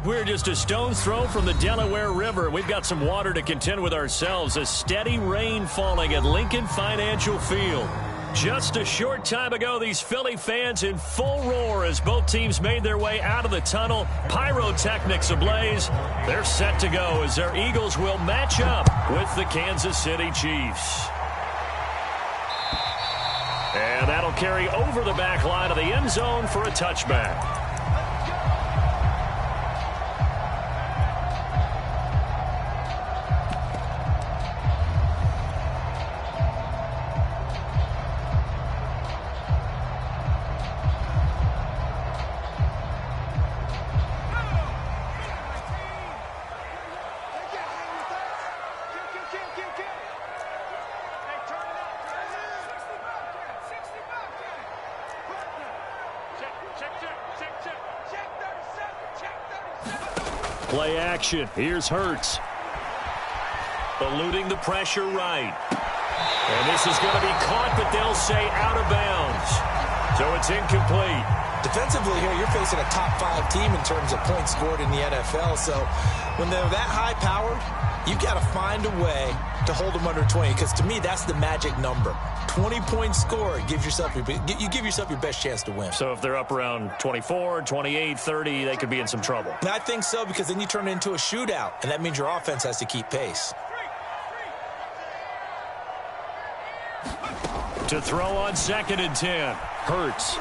we're just a stone's throw from the Delaware River. We've got some water to contend with ourselves. A steady rain falling at Lincoln Financial Field. Just a short time ago, these Philly fans in full roar as both teams made their way out of the tunnel. Pyrotechnics ablaze. They're set to go as their Eagles will match up with the Kansas City Chiefs. And that'll carry over the back line of the end zone for a touchback. Play action. Here's Hurts. Eluding the pressure right. And this is going to be caught, but they'll say out of bounds. So it's incomplete. Defensively here, you're facing a top-5 team in terms of points scored in the NFL. So when they're that high-powered, you've got to find a way to hold them under 20. Because to me, that's the magic number. 20 points scored gives yourself you give yourself your best chance to win. So if they're up around 24, 28, 30, they could be in some trouble. And I think so, because then you turn it into a shootout, and that means your offense has to keep pace. To throw on 2nd and 10. Hurts.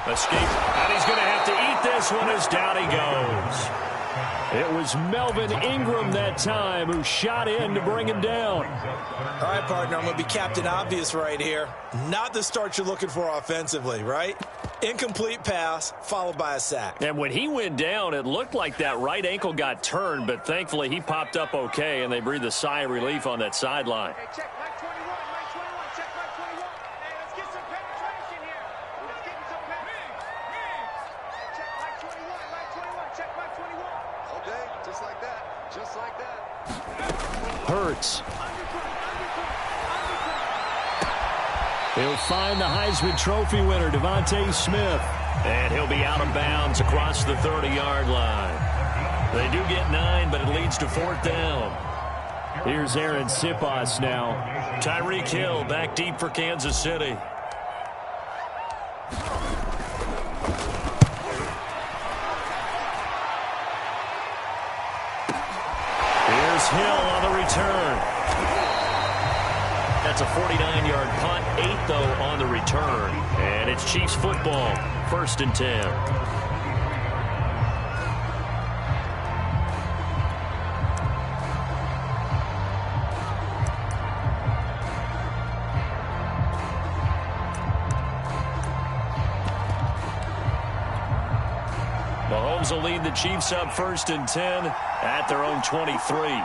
Escape. And he's going to have to eat this one as down he goes. It was Melvin Ingram that time who shot in to bring him down. All right, partner, I'm going to be Captain Obvious right here. Not the start you're looking for offensively, right? Incomplete pass followed by a sack. And when he went down, it looked like that right ankle got turned, but thankfully he popped up okay, and they breathed a sigh of relief on that sideline. Hey, check Mike 21, Mike 21, check Mike 21. Hey, let's get some penetration here. Let's get some penetration. Check Mike 21, Mike 21, check Mike 21. Okay, just like that, just like that. Hurts. He'll find the Heisman Trophy winner, Devontae Smith. And he'll be out of bounds across the 30-yard line. They do get 9, but it leads to 4th down. Here's Aaron Siposs now. Tyreek Hill back deep for Kansas City. Here's Hill on the return. That's a 49-yard punt, 8 though on the return. And it's Chiefs football, 1st and 10. Mahomes will lead the Chiefs up 1st and 10 at their own 23.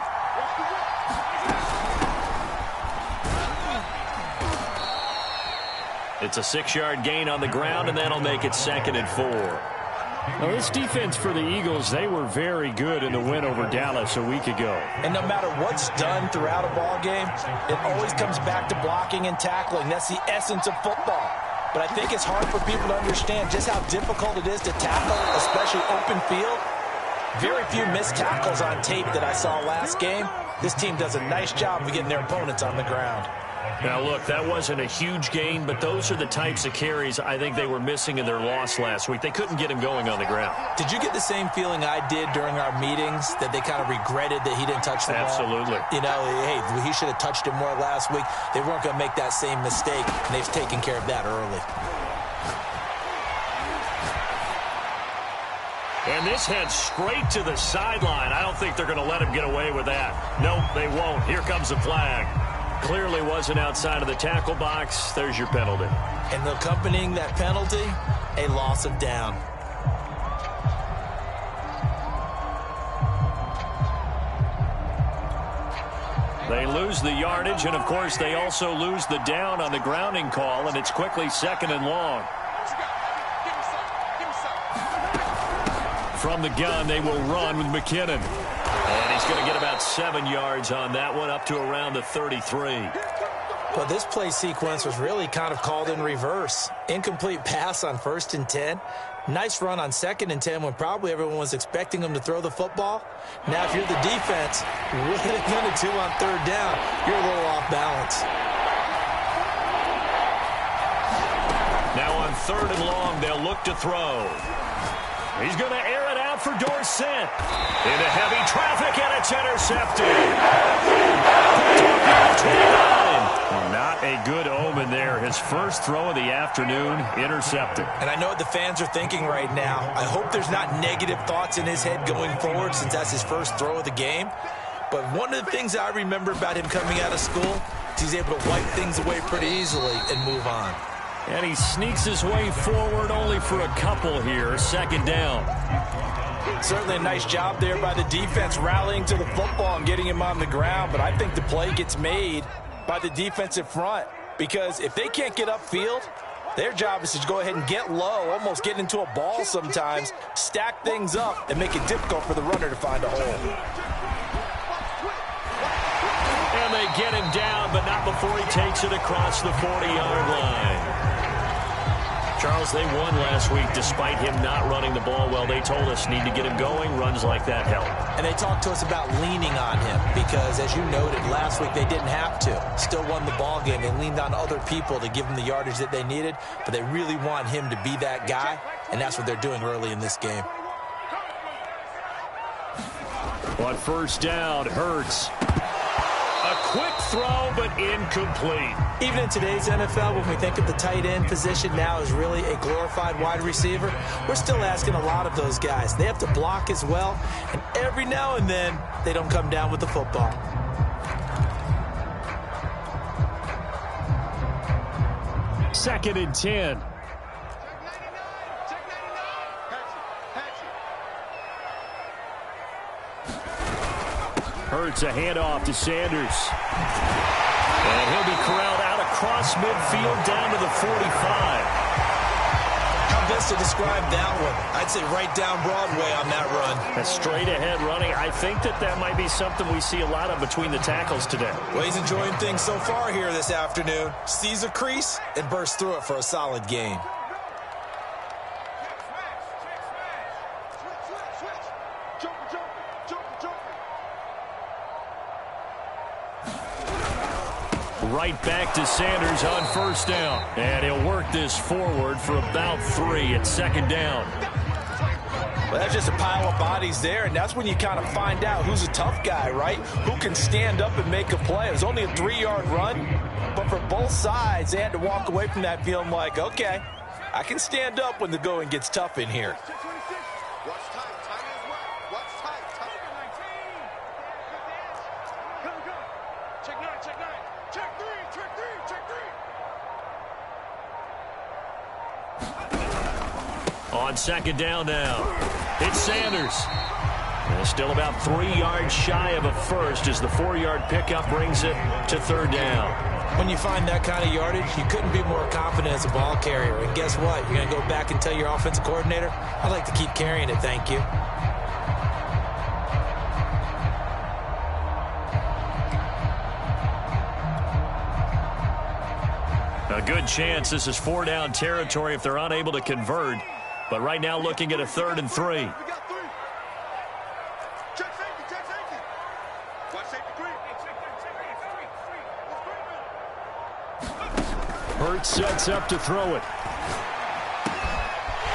It's a 6-yard gain on the ground, and that'll make it 2nd and 4. Now, this defense for the Eagles, they were very good in the win over Dallas a week ago. And no matter what's done throughout a ball game, it always comes back to blocking and tackling. That's the essence of football. But I think it's hard for people to understand just how difficult it is to tackle, especially open field. Very few missed tackles on tape that I saw last game. This team does a nice job of getting their opponents on the ground. Now, look, that wasn't a huge gain, but those are the types of carries I think they were missing in their loss last week. They couldn't get him going on the ground. Did you get the same feeling I did during our meetings, that they kind of regretted that he didn't touch the ball? Absolutely. You know, hey, he should have touched it more last week. They weren't going to make that same mistake, and they've taken care of that early. And this heads straight to the sideline. I don't think they're going to let him get away with that. Nope, they won't. Here comes the flag. Clearly wasn't outside of the tackle box. There's your penalty. And accompanying that penalty, a loss of down. They lose the yardage, and, of course, they also lose the down on the grounding call, and it's quickly 2nd and long. From the gun, they will run with McKinnon. And he's going to get about 7 yards on that one, up to around the 33. But this play sequence was really kind of called in reverse. Incomplete pass on 1st and 10. Nice run on 2nd and 10 when probably everyone was expecting him to throw the football. Now, if you're the defense, what are they going to do on 3rd down? You're a little off balance. Now on 3rd and long, they'll look to throw. He's going to air it out for Dorsett. Into heavy traffic, and it's intercepted. Not a good omen there. His first throw of the afternoon, intercepted. And I know what the fans are thinking right now. I hope there's not negative thoughts in his head going forward since that's his first throw of the game. But one of the things I remember about him coming out of school is he's able to wipe things away pretty easily and move on. And he sneaks his way forward only for a couple here. 2nd down. Certainly a nice job there by the defense rallying to the football and getting him on the ground. But I think the play gets made by the defensive front, because if they can't get upfield, their job is to go ahead and get low, almost get into a ball sometimes, stack things up, and make it difficult for the runner to find a hole. And they get him down, but not before he takes it across the 40-yard line. Charles, they won last week despite him not running the ball well. They told us need to get him going. Runs like that help. And they talked to us about leaning on him because, as you noted, last week they didn't have to. Still won the ball game. They leaned on other people to give them the yardage that they needed, but they really want him to be that guy, and that's what they're doing early in this game. On 1st down, Hurts. A quick throw, but incomplete. Even in today's NFL, when we think of the tight end position now as really a glorified wide receiver, we're still asking a lot of those guys. They have to block as well, and every now and then, they don't come down with the football. Second and 10. Hurts a handoff to Sanders. And he'll be corralled out across midfield down to the 45. How best to describe that one? I'd say right down Broadway on that run. A straight ahead running. I think that might be something we see a lot of between the tackles today. Well, he's enjoying things so far here this afternoon. Sees a crease and bursts through it for a solid gain. Right back to Sanders on 1st down. And he'll work this forward for about 3 at 2nd down. Well, that's just a pile of bodies there, and that's when you kind of find out who's a tough guy, right? Who can stand up and make a play. It was only a 3-yard run, but for both sides, they had to walk away from that feeling like, okay, I can stand up when the going gets tough in here. On 2nd down now, it's Sanders. And still about 3 yards shy of a first as the 4-yard pickup brings it to 3rd down. When you find that kind of yardage, you couldn't be more confident as a ball carrier. And guess what? You're going to go back and tell your offensive coordinator, I'd like to keep carrying it, thank you. A good chance this is 4-down territory if they're unable to convert. But right now looking at a 3rd and 3. We got 3. Check safety, check safety. Watch safety 3. Hurts sets up to throw it.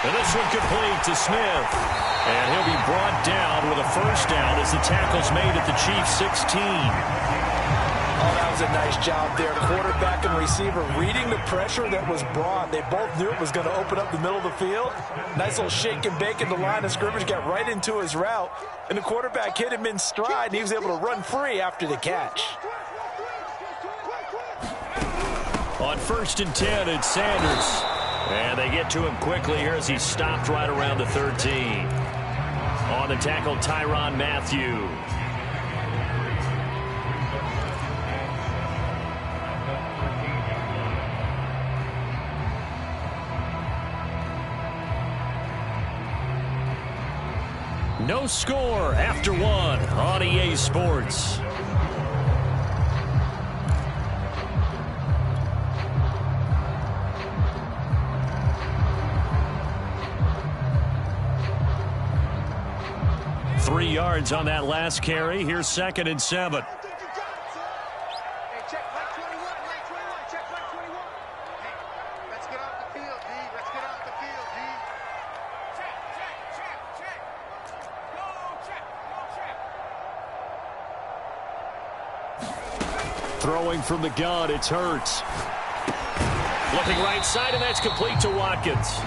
And this one complete to Smith. And he'll be brought down with a 1st down as the tackle's made at the Chiefs' 16. Oh, that was a nice job there. Quarterback and receiver reading the pressure that was brought. They both knew it was going to open up the middle of the field. Nice little shake and bake in the line of scrimmage, got right into his route. And the quarterback hit him in stride, and he was able to run free after the catch. On 1st and 10, it's Sanders. And they get to him quickly here as he stopped right around the 13. On the tackle, Tyrann Mathieu. No score after 1 on EA Sports. yards on that last carry. Here's 2nd and 7. Hey, check like 21, like 21, check like 21. Hey, let's get off the field, D. Let's get off the field, D. Check, check, check, check. Go check, go check. Throwing from the gun, it's Hurts. Flipping right side, and that's complete to Watkins.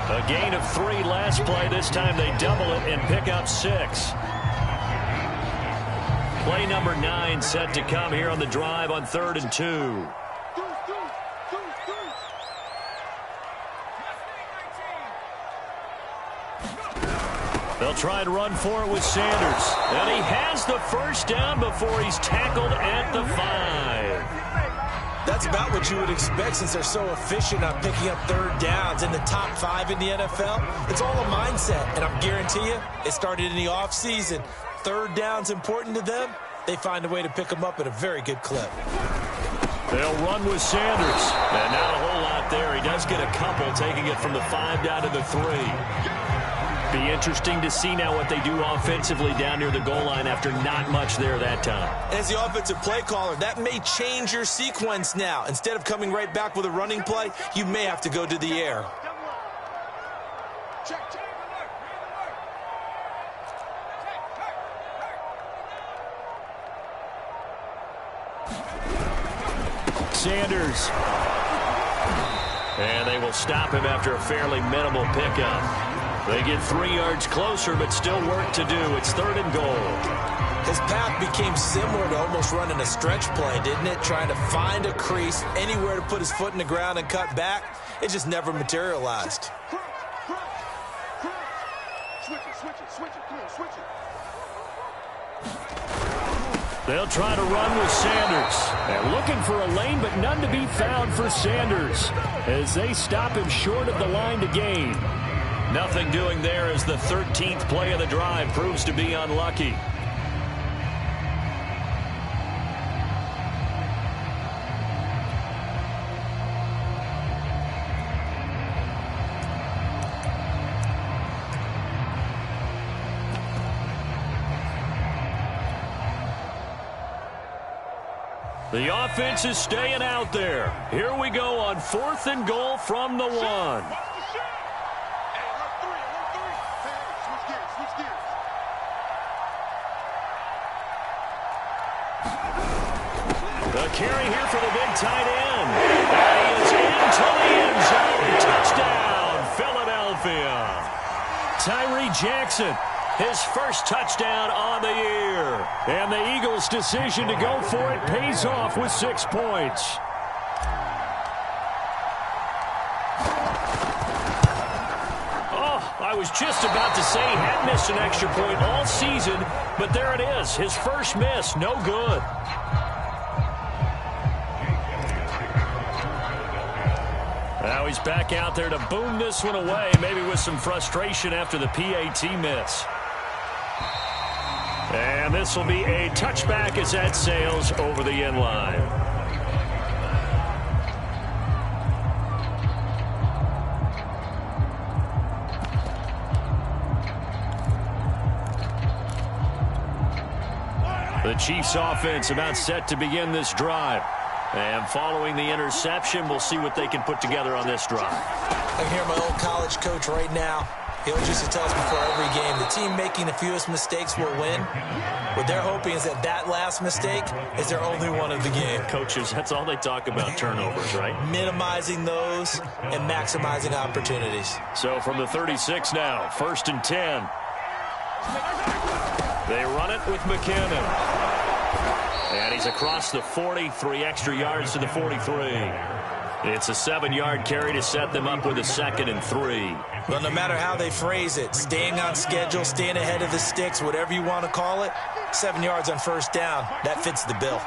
A gain of 3 last play. This time they double it and pick up 6. Play number 9 set to come here on the drive on 3rd and 2. They'll try and run for it with Sanders. And he has the first down before he's tackled at the 5. That's about what you would expect since they're so efficient on picking up 3rd downs in the top 5 in the NFL. It's all a mindset, and I'm guarantee you it started in the offseason. 3rd down's important to them. They find a way to pick them up at a very good clip. They'll run with Sanders. And not a whole lot there. He does get a couple, taking it from the 5 down to the 3. Be interesting to see now what they do offensively down near the goal line after not much there that time. As the offensive play caller, that may change your sequence now. Instead of coming right back with a running play, you may have to go to the air. Check, check. Sanders. And they will stop him after a fairly minimal pickup. They get 3 yards closer, but still work to do. It's 3rd and goal. His path became similar to almost running a stretch play, didn't it? Trying to find a crease, anywhere to put his foot in the ground and cut back. It just never materialized. Switch it, come on, switch it. They'll try to run with Sanders. They're looking for a lane, but none to be found for Sanders as they stop him short of the line to gain. Nothing doing there as the 13th play of the drive proves to be unlucky. The offense is staying out there. Here we go on 4th and goal from the 1. The carry here for the big tight end. And he is into the end zone. Touchdown, Philadelphia. Tyree Jackson, his first touchdown on the year. And the Eagles' decision to go for it pays off with 6 points. I was just about to say he had missed an extra point all season, but there it is. His first miss, no good. Now he's back out there to boom this one away, maybe with some frustration after the PAT miss. And this will be a touchback as that sails over the end line. The Chiefs offense about set to begin this drive. And following the interception, we'll see what they can put together on this drive. I can hear my old college coach right now. He always used to tell us before every game, the team making the fewest mistakes will win. What they're hoping is that last mistake is their only one of the game. Coaches, that's all they talk about, turnovers, right? Minimizing those and maximizing opportunities. So from the 36 now, 1st and 10. They run it with McKinnon. And he's across the 40, 3 extra yards to the 43. It's a 7-yard carry to set them up with a 2nd and 3. Well, no matter how they phrase it, staying on schedule, staying ahead of the sticks, whatever you want to call it, 7 yards on 1st down, that fits the bill.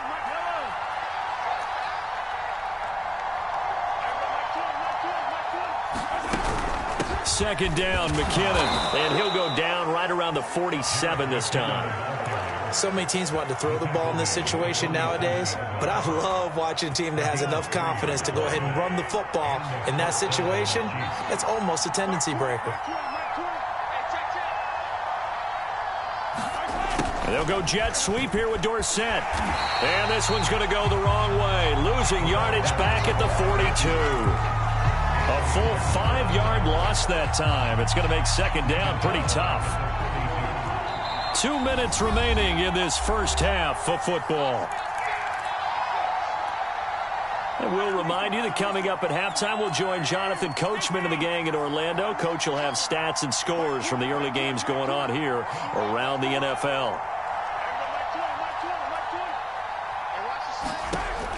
Second down, McKinnon, and he'll go down right around the 47 this time. So many teams want to throw the ball in this situation nowadays, but I love watching a team that has enough confidence to go ahead and run the football. In that situation, that's almost a tendency breaker. They'll go jet sweep here with Dorsett. And this one's going to go the wrong way. Losing yardage back at the 42. A full 5-yard loss that time. It's going to make second down pretty tough. 2 minutes remaining in this first half of football. And we'll remind you that coming up at halftime, we'll join Jonathan Coachman and the gang in Orlando. Coach will have stats and scores from the early games going on here around the NFL.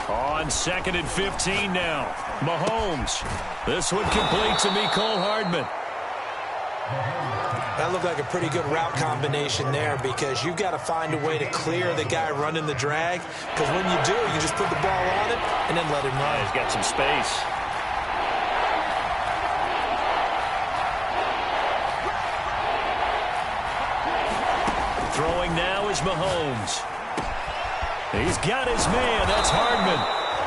On 2nd and 15 now. Mahomes. This one complete to Mecole Hardman. That looked like a pretty good route combination there because you've got to find a way to clear the guy running the drag. Because when you do, you just put the ball on him and then let him run. He's got some space. Throwing now is Mahomes. He's got his man. That's Hardman.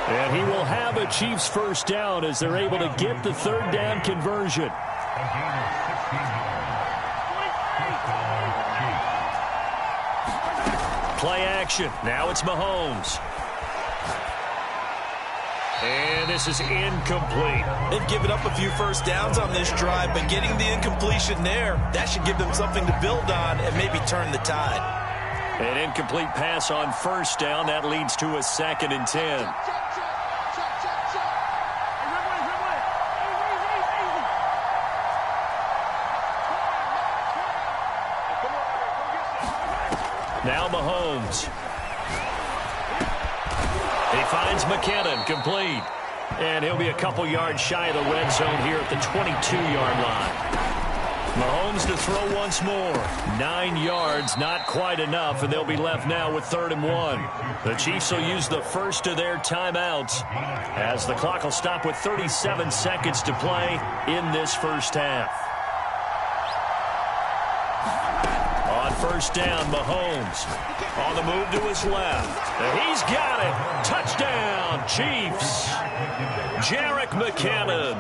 And he will have a Chiefs first down as they're able to get the third down conversion. Play action. Now it's Mahomes. And this is incomplete. They've given up a few first downs on this drive, but getting the incompletion there, that should give them something to build on and maybe turn the tide. An incomplete pass on first down. That leads to a 2nd and 10. Now Mahomes. He finds McKinnon, complete. And he'll be a couple yards shy of the red zone here at the 22-yard line. Mahomes to throw once more. 9 yards, not quite enough, and they'll be left now with 3rd and 1. The Chiefs will use the first of their timeouts as the clock will stop with 37 seconds to play in this first half. First down, Mahomes. On the move to his left. And he's got it. Touchdown, Chiefs. Jerick McKinnon.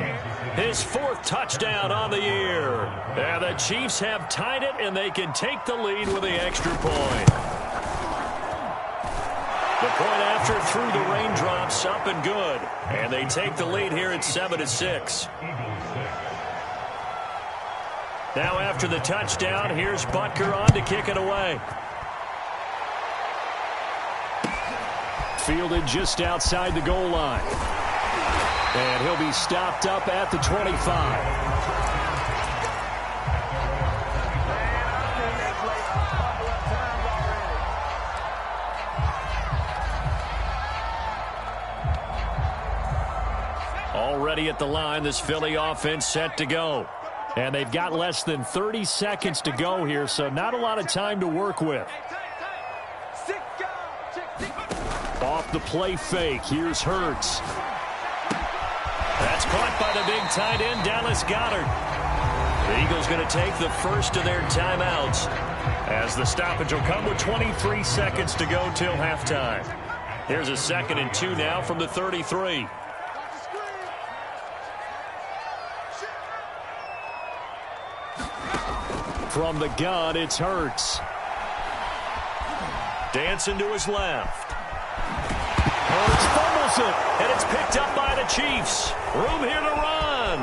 His 4th touchdown on the year. And the Chiefs have tied it, and they can take the lead with the extra point. The point after through the raindrops, up and good. And they take the lead here at 7-6. Now after the touchdown, here's Butker on to kick it away. Fielded just outside the goal line. And he'll be stopped up at the 25. Already at the line, this Philly offense set to go. And they've got less than 30 seconds to go here, so not a lot of time to work with. Off the play fake, here's Hurts. That's caught by the big tight end, Dallas Goedert. The Eagles going to take the first of their timeouts as the stoppage will come with 23 seconds to go till halftime. Here's a 2nd and 2 now from the 33. From the gun, it's Hurts. Dancing to his left. Hurts fumbles it, and it's picked up by the Chiefs. Room here to run.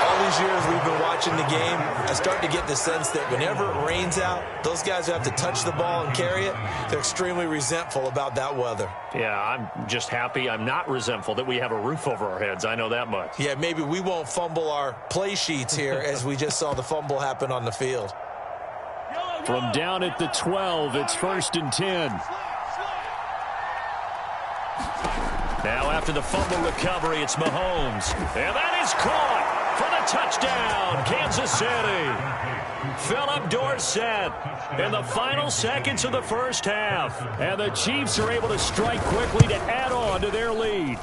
All these years we've been watching the game, I start to get the sense that whenever it rains out, those guys who have to touch the ball and carry it, they're extremely resentful about that weather. Yeah, I'm just happy I'm not resentful that we have a roof over our heads. I know that much. Yeah, maybe we won't fumble our play sheets here as we just saw the fumble happen on the field. From down at the 12, it's 1st and 10. Now after the fumble recovery, it's Mahomes. And that is caught for the touchdown, Kansas City. Philip Dorsett in the final seconds of the first half. And the Chiefs are able to strike quickly to add on to their lead.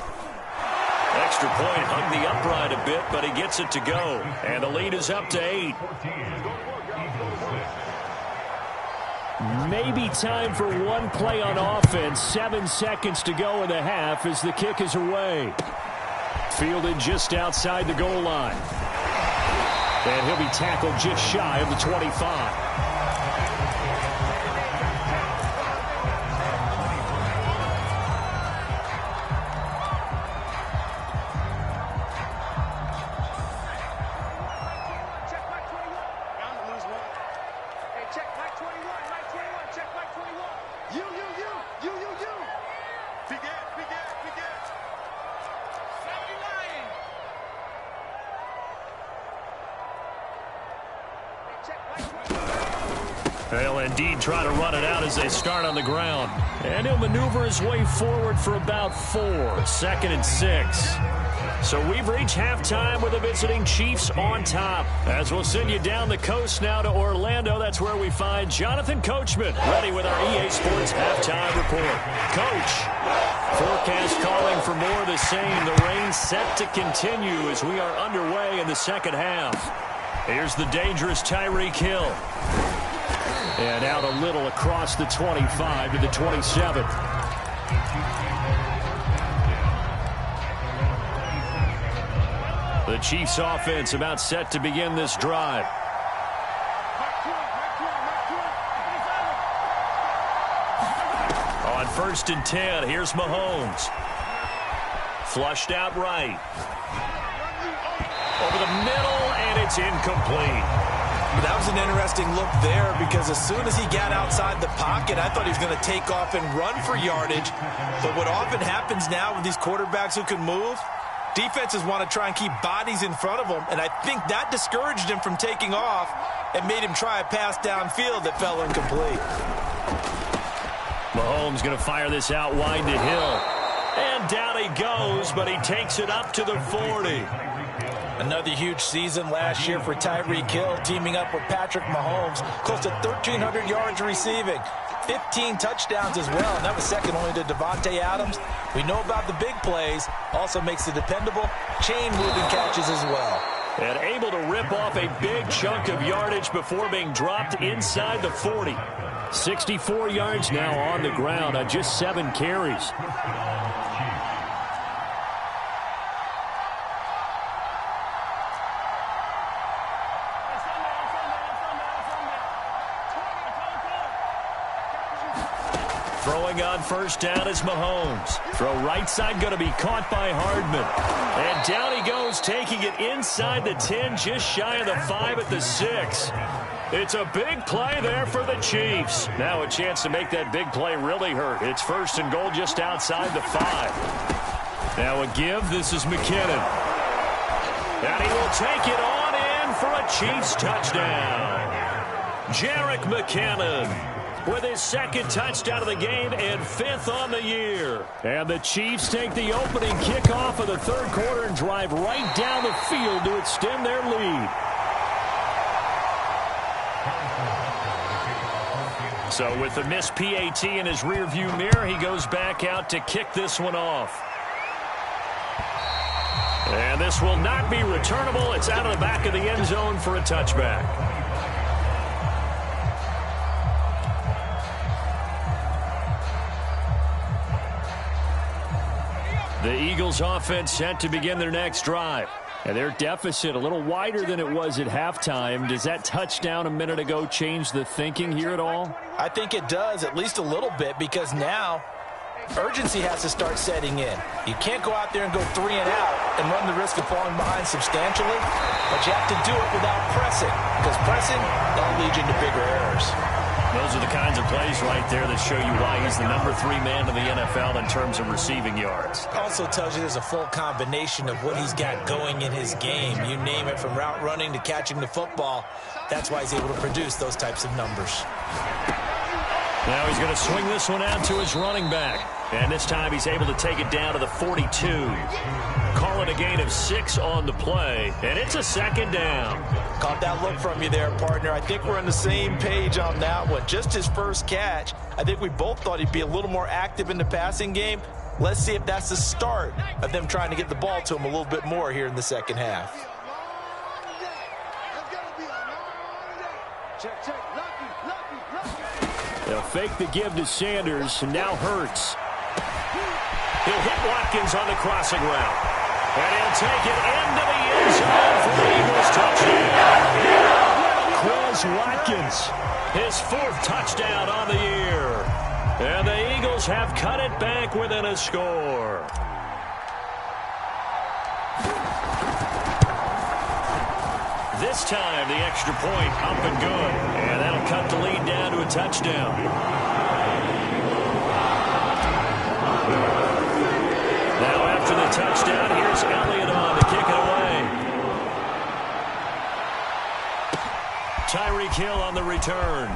Extra point hung the upright a bit, but he gets it to go. And the lead is up to 8. Maybe time for one play on offense. 7 seconds to go in the half as the kick is away. Fielded just outside the goal line. And he'll be tackled just shy of the 25. They'll indeed try to run it out as they start on the ground. And he'll maneuver his way forward for about 4. 2nd and 6. So we've reached halftime with the visiting Chiefs on top. As we'll send you down the coast now to Orlando. That's where we find Jonathan Coachman ready with our EA Sports halftime report. Coach, forecast calling for more of the same. The rain set to continue as we are underway in the second half. Here's the dangerous Tyreek Hill. And out a little across the 25 to the 27. The Chiefs offense about set to begin this drive. On 1st and 10, here's Mahomes. Flushed out right. Over the middle, and it's incomplete. That was an interesting look there because as soon as he got outside the pocket, I thought he was going to take off and run for yardage. But what often happens now with these quarterbacks who can move, defenses want to try and keep bodies in front of them, and I think that discouraged him from taking off and made him try a pass downfield that fell incomplete. Mahomes going to fire this out wide to Hill. And down he goes, but he takes it up to the 40. Another huge season last year for Tyreek Hill, teaming up with Patrick Mahomes. Close to 1,300 yards receiving. 15 touchdowns as well, and that was second only to Devontae Adams. We know about the big plays. Also makes the dependable chain-moving catches as well. And able to rip off a big chunk of yardage before being dropped inside the 40. 64 yards now on the ground on just 7 carries. Throwing on 1st down is Mahomes. Throw right side going to be caught by Hardman. And down he goes, taking it inside the 10, just shy of the 5 at the 6. It's a big play there for the Chiefs. Now a chance to make that big play really hurt. It's 1st and goal just outside the 5. Now a give. This is McKinnon. And he will take it on in for a Chiefs touchdown. Jerick McKinnon with his 2nd touchdown of the game and 5th on the year. And the Chiefs take the opening kickoff of the 3rd quarter and drive right down the field to extend their lead. So with the missed PAT in his rearview mirror, he goes back out to kick this one off. And this will not be returnable. It's out of the back of the end zone for a touchback. The Eagles offense set to begin their next drive. And their deficit a little wider than it was at halftime. Does that touchdown a minute ago change the thinking here at all? I think it does, at least a little bit, because now urgency has to start setting in. You can't go out there and go 3 and out and run the risk of falling behind substantially, but you have to do it without pressing, because pressing, that'll lead you into bigger errors. Those are the kinds of plays right there that show you why he's the number 3 man in the NFL in terms of receiving yards. Also tells you there's a full combination of what he's got going in his game. You name it, from route running to catching the football. That's why he's able to produce those types of numbers. Now he's going to swing this one out to his running back. And this time he's able to take it down to the 42. Call it a gain of 6 on the play. And it's a 2nd down. Caught that look from you there, partner. I think we're on the same page on that one. Just his first catch. I think we both thought he'd be a little more active in the passing game. Let's see if that's the start of them trying to get the ball to him a little bit more here in the second half. They'll fake the give to Sanders, and now Hurts. He'll hit Watkins on the crossing route. And he'll take it into the end end zone for the Eagles touchdown. Chris Watkins, his 4th touchdown on the year. And the Eagles have cut it back within a score. This time, the extra point up and good. And that'll cut the lead down to a touchdown. Now after the touchdown, here's Elliott on to kick it away. Tyreek Hill on the return.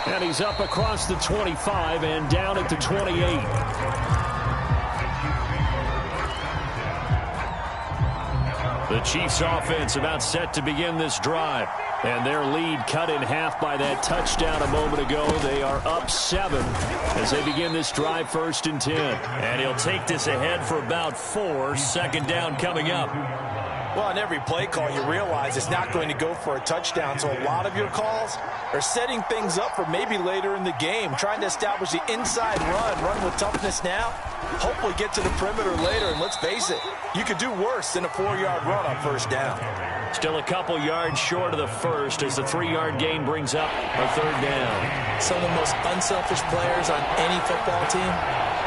And he's up across the 25 and down at the 28. The Chiefs offense about set to begin this drive. And their lead cut in half by that touchdown a moment ago. They are up 7 as they begin this drive 1st and 10. And he'll take this ahead for about 4. 2nd down coming up. Well, on every play call, you realize it's not going to go for a touchdown. So a lot of your calls are setting things up for maybe later in the game, trying to establish the inside run with toughness now, hopefully get to the perimeter later. And let's face it, you could do worse than a 4-yard run on 1st down. Still a couple yards short of the 1st as the 3-yard gain brings up a 3rd down. Some of the most unselfish players on any football team,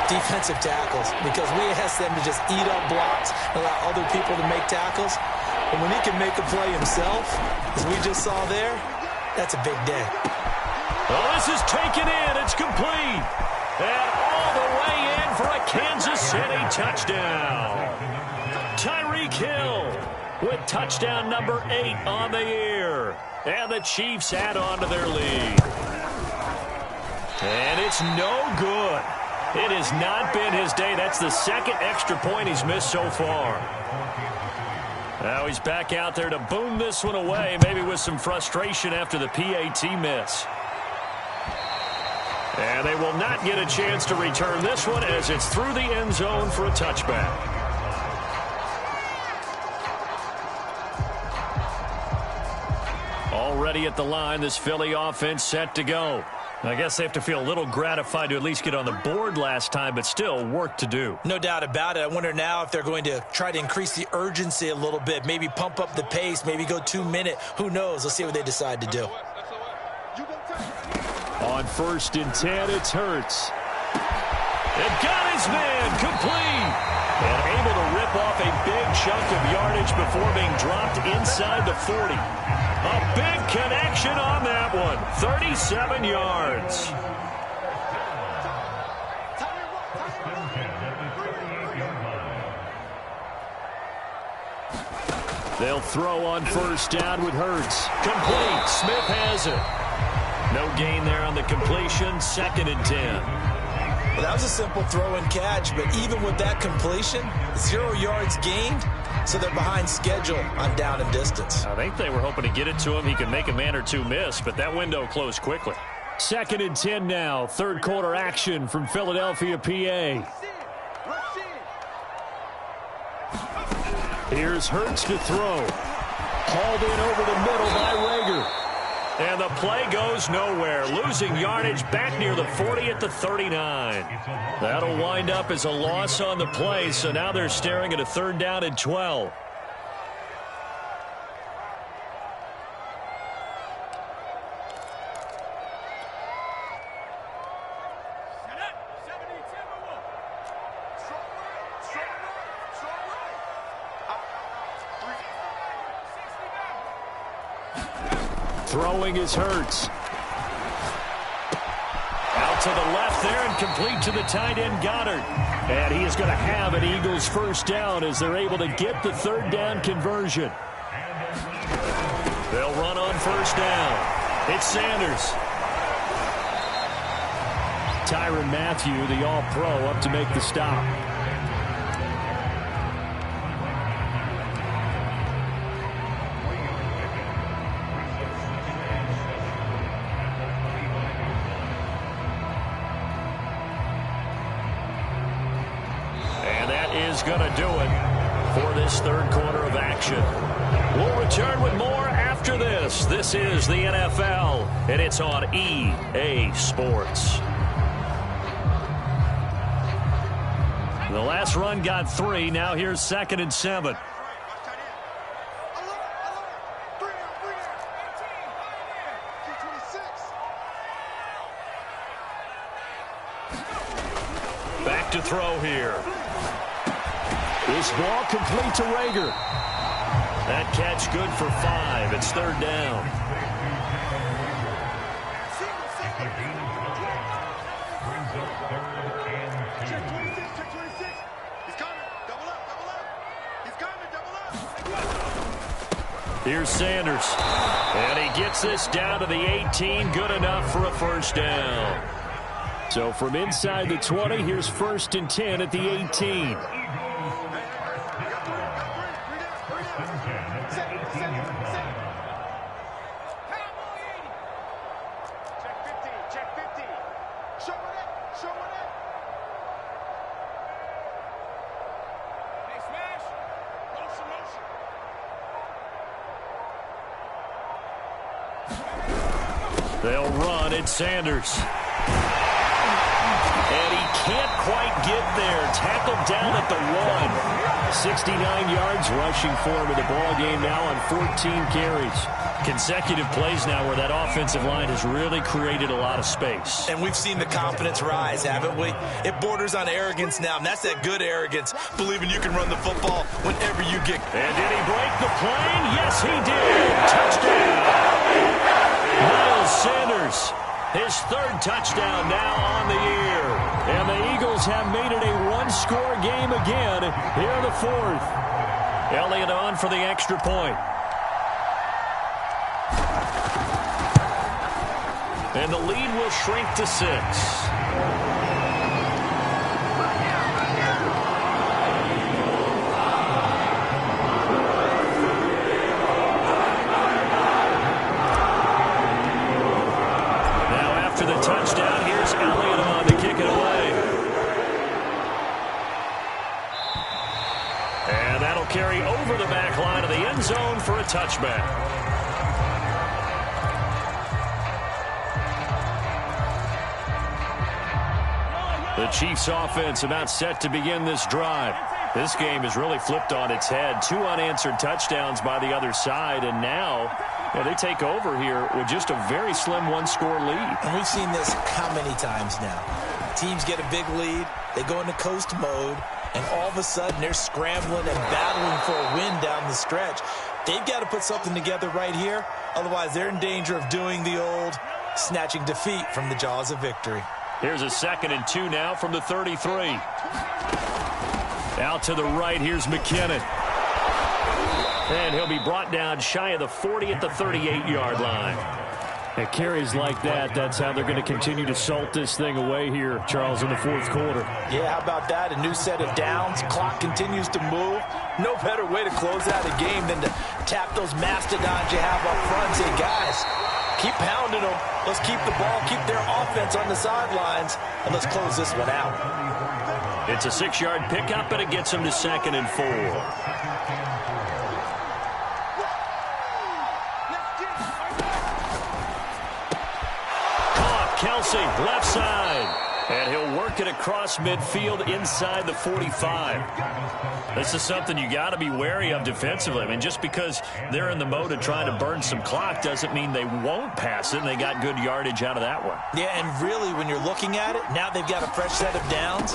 defensive tackles, because we ask them to just eat up blocks and allow other people to make tackles. And when he can make a play himself, as we just saw there, that's a big day. Oh, this is taken in. It's complete. And all the way in for a Kansas City touchdown. Tyreek Hill with touchdown number 8 on the year. And the Chiefs add on to their lead. And it's no good. It has not been his day. That's the 2nd extra point he's missed so far. Now he's back out there to boom this one away, maybe with some frustration after the PAT miss. And they will not get a chance to return this one as it's through the end zone for a touchback. Already at the line, this Philly offense set to go. I guess they have to feel a little gratified to at least get on the board last time, but still work to do. No doubt about it. I wonder now if they're going to try to increase the urgency a little bit, maybe pump up the pace, maybe go 2-minute. Who knows? Let's see what they decide to do. On 1st and 10, it's Hurts. It got his man complete. And able to rip off a big chunk of yardage before being dropped inside the 40. A big connection on that one. 37 yards. They'll throw on 1st down with Hurts. Complete. Smith has it. No gain there on the completion. 2nd and 10. Well, that was a simple throw and catch, but even with that completion, 0 yards gained, so they're behind schedule on down and distance. I think they were hoping to get it to him. He could make a man or two miss, but that window closed quickly. 2nd and 10 now. 3rd quarter action from Philadelphia, PA. Here's Hurts to throw. Hauled in over the middle by Rager. And the play goes nowhere. Losing yardage back near the 40 at the 39. That'll wind up as a loss on the play, so now they're staring at a 3rd down and 12. Throwing is Hurts. Out to the left there and complete to the tight end Goddard. And he is going to have an Eagles 1st down as they're able to get the 3rd down conversion. They'll run on 1st down. It's Sanders. Tyrann Mathieu, the All-Pro, up to make the stop. Going to do it for this 3rd quarter of action. We'll return with more after this. This is the NFL, and it's on EA Sports. The last run got 3. Now here's 2nd and 7. Back to throw here. This ball complete to Rager. That catch good for 5. It's 3rd down. Here's Sanders. And he gets this down to the 18. Good enough for a 1st down. So from inside the 20, here's 1st and 10 at the 18. They'll run. It's Sanders. And he can't quite get there. Tackled down at the 1. 69 yards rushing for him in the ball game now on 14 carries. Consecutive plays now where that offensive line has really created a lot of space. And we've seen the confidence rise, haven't we? It borders on arrogance now, and that's that good arrogance, believing you can run the football whenever you get. And did he break the plane? Yes, he did. Touchdown. Miles Sanders, his 3rd touchdown now on the year. And the Eagles have made it a 1-score game again here in the 4th. Elliott on for the extra point. And the lead will shrink to 6. After the touchdown, here's Elliott on to kick it away. And that'll carry over the back line of the end zone for a touchback. The Chiefs offense about set to begin this drive. This game has really flipped on its head. 2 unanswered touchdowns by the other side, and now they take over here with just a very slim 1-score lead. And we've seen this how many times now? Teams get a big lead, they go into coast mode, and all of a sudden they're scrambling and battling for a win down the stretch. They've got to put something together right here, otherwise they're in danger of doing the old snatching defeat from the jaws of victory. Here's a 2nd and 2 now from the 33. Out to the right, here's McKinnon. And he'll be brought down shy of the 40 at the 38-yard line. At carries like that, that's how they're going to continue to salt this thing away here, Charles, in the 4th quarter. Yeah, how about that? A new set of downs. Clock continues to move. No better way to close out a game than to tap those mastodons you have up front and say, guys, keep pounding them. Let's keep the ball, keep their offense on the sidelines, and let's close this one out. It's a 6-yard pickup, and it gets them to 2nd and 4. Kelsey, left side. And he'll work it across midfield inside the 45. This is something you got to be wary of defensively. I mean, just because they're in the mode of trying to burn some clock doesn't mean they won't pass it, and they got good yardage out of that one. Yeah, and really, when you're looking at it, now they've got a fresh set of downs.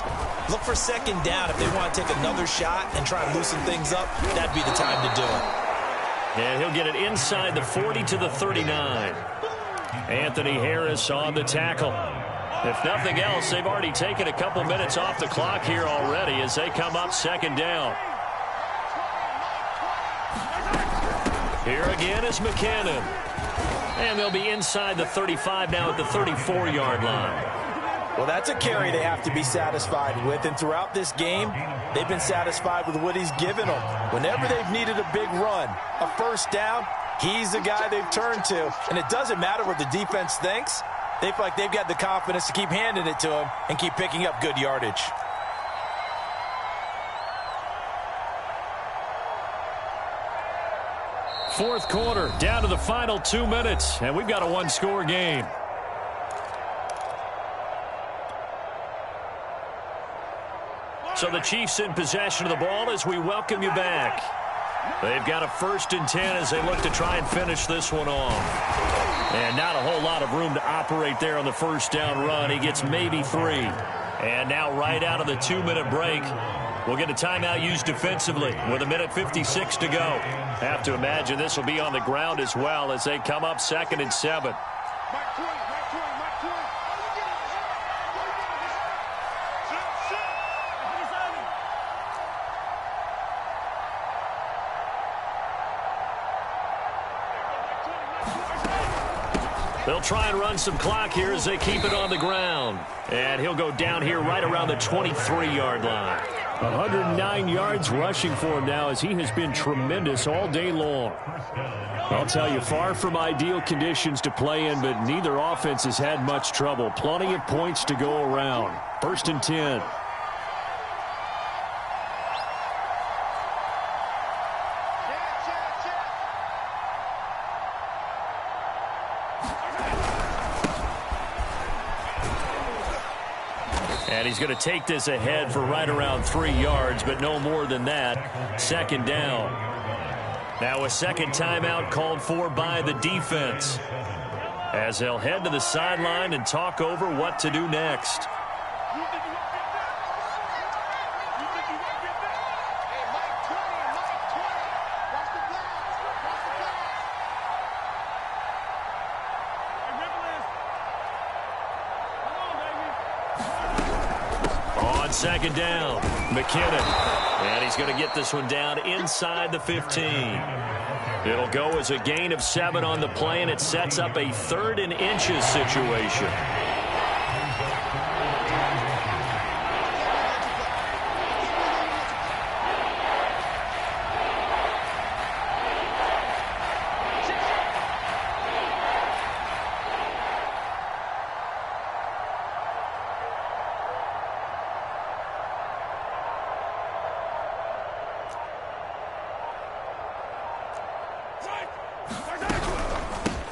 Look for 2nd down. If they want to take another shot and try and loosen things up, that'd be the time to do it. And he'll get it inside the 40 to the 39. Anthony Harris on the tackle. If nothing else, they've already taken a couple minutes off the clock here already as they come up 2nd down. Here again is McKinnon. And they'll be inside the 35 now at the 34-yard line. Well, that's a carry they have to be satisfied with. And throughout this game, they've been satisfied with what he's given them. Whenever they've needed a big run, a 1st down, he's the guy they've turned to. And it doesn't matter what the defense thinks. They feel like they've got the confidence to keep handing it to him and keep picking up good yardage. Fourth quarter, down to the final 2 minutes, and we've got a 1-score game. So the Chiefs in possession of the ball as we welcome you back. They've got a 1st and 10 as they look to try and finish this one off. And not a whole lot of room to operate there on the 1st down run. He gets maybe 3. And now right out of the 2-minute break, we'll get a timeout used defensively with 1:56 to go. Have to imagine this will be on the ground as well as they come up 2nd and 7. They'll try and run some clock here as they keep it on the ground. And he'll go down here right around the 23-yard line. 109 yards rushing for him now as he has been tremendous all day long. I'll tell you, far from ideal conditions to play in, but neither offense has had much trouble. Plenty of points to go around. 1st and 10. And he's going to take this ahead for right around 3 yards, but no more than that. 2nd down. Now a 2nd timeout called for by the defense, as they'll head to the sideline and talk over what to do next. On 2nd down, McKinnon. And he's going to get this one down inside the 15. It'll go as a gain of 7 on the play, and it sets up a 3rd and inches situation.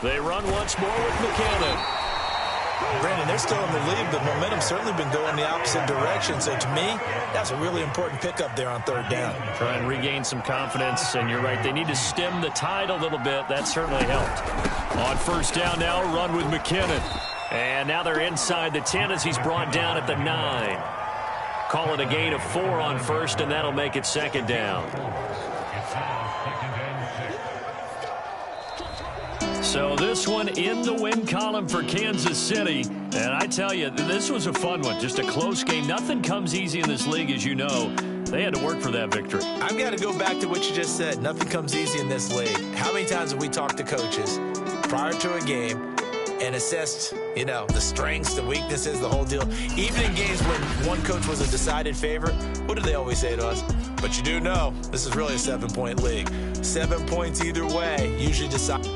They run once more with McKinnon. Brandon, they're still in the lead, but momentum's certainly been going the opposite direction. So to me, that's a really important pickup there on 3rd down. Try and regain some confidence, and you're right, they need to stem the tide a little bit. That certainly helped. On 1st down now, run with McKinnon. And now they're inside the 10 as he's brought down at the 9. Call it a gain of 4 on 1st, and that'll make it 2nd down. So this one in the win column for Kansas City. And I tell you, this was a fun one. Just a close game. Nothing comes easy in this league, as you know. They had to work for that victory. I've got to go back to what you just said. Nothing comes easy in this league. How many times have we talked to coaches prior to a game and assessed, the strengths, the weaknesses, the whole deal? Even in games when one coach was a decided favorite, what do they always say to us? But you do know, this is really a 7-point league. 7 points either way usually decide.